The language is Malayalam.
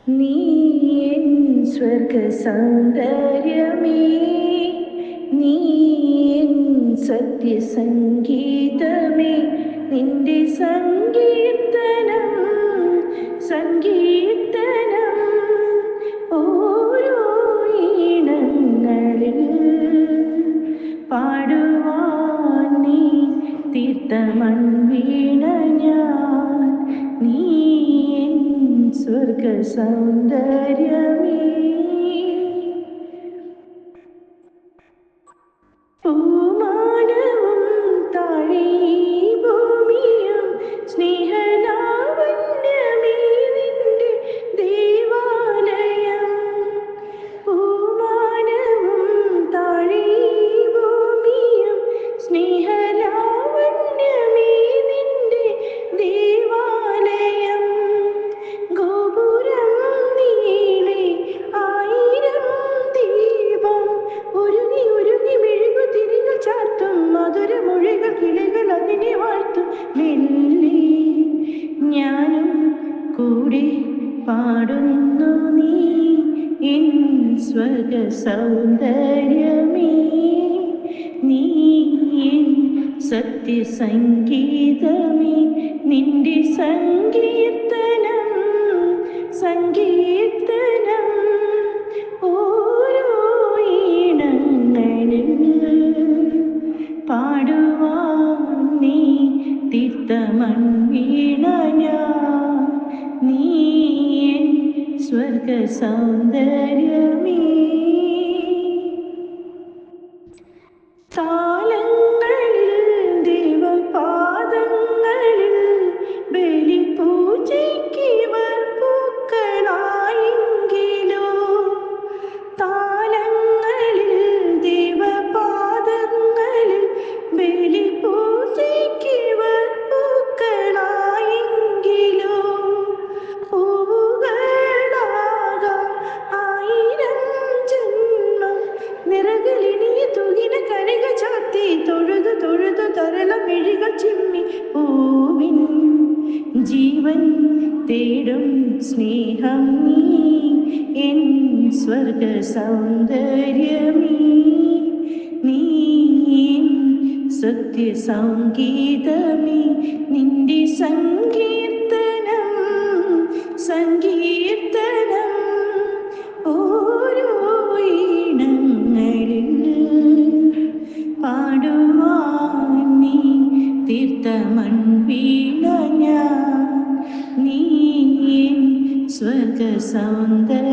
നീ എൻ സ്വർഗ സൗന്ദര്യമേ, നീ എൻ സത്യസംഗീതമേ, നിന്റെ സങ്കീർത്തനം സങ്കീർത്തനം ഓരോ ഈണങ്ങളിൽ പാടുവാൻ നീ തീർത്ത മൺവീണ ഞാൻ, നീ എൻ സ്വർഗ സൗന്ദര്യമേ. പൂമാനവും താഴെ ഭൂമിയും സ്നേഹലാവണ്യമേ നിന്റെ ദേവാലയം. പൂമാനവും താഴെ ഭൂമിയും സ്നേഹലാവണ്യമേ നിന്റെ ദേവാലയം. ഗോപുരം നീളെ ആയിരം ദീപം ഉരുകി ഉരുകി മെഴുകു തിരികൾ ചാർത്തും മധുരമൊഴികൾ കിളികൾ അതിനെ വാഴ്ത്തും. മെല്ലെ ഞാനും കൂടെ പാടുന്നു, നീ എൻ സ്വർഗ സൗന്ദര്യമേ, നീ എൻ സത്യസംഗീതമേ, നിന്റെ സങ്കീർത്തനം സങ്കീർത്തനം ഓരോ ഈണങ്ങളിൽ പാടുവാൻ നീ തീർത്ത മൺവീണ ഞാൻ, നീ എൻ സ്വർഗ സൗന്ദര്യമേ. താലങ്ങളിൽ ദൈവപാദങ്ങളിൽ ബലിപൂജയ്ക്കിവർ പൂക്കളായെങ്കിലോ, താലങ്ങളിൽ ദൈവപാദങ്ങളിൽ ബലിപൂജയ്ക്കിവർ പൂക്കളായെങ്കിലോ, പൂവുകളാകാം ആയിരം ജന്മം നിറകളിനിയ തുകിന കണിക ചാത്തി തൊഴുതു തൊഴുതു തരള മിഴികൾ ചിമ്മി പൂവിൻ ജീവൻ തേടും സ്നേഹം നീ എൻ സ്വർഗ സൗന്ദര്യമേ, നീ എൻ സത്യസംഗീതമേ, നിന്റെ സങ്കീർത്തനം സങ്കീർത്തനം ഓരോ ഈണങ്ങളിൽ പാടുവാൻ നീ തീർത്ത മൺവീണ ഞാൻ, നീ എൻ സ്വർഗ സൗന്ദര്യമേ.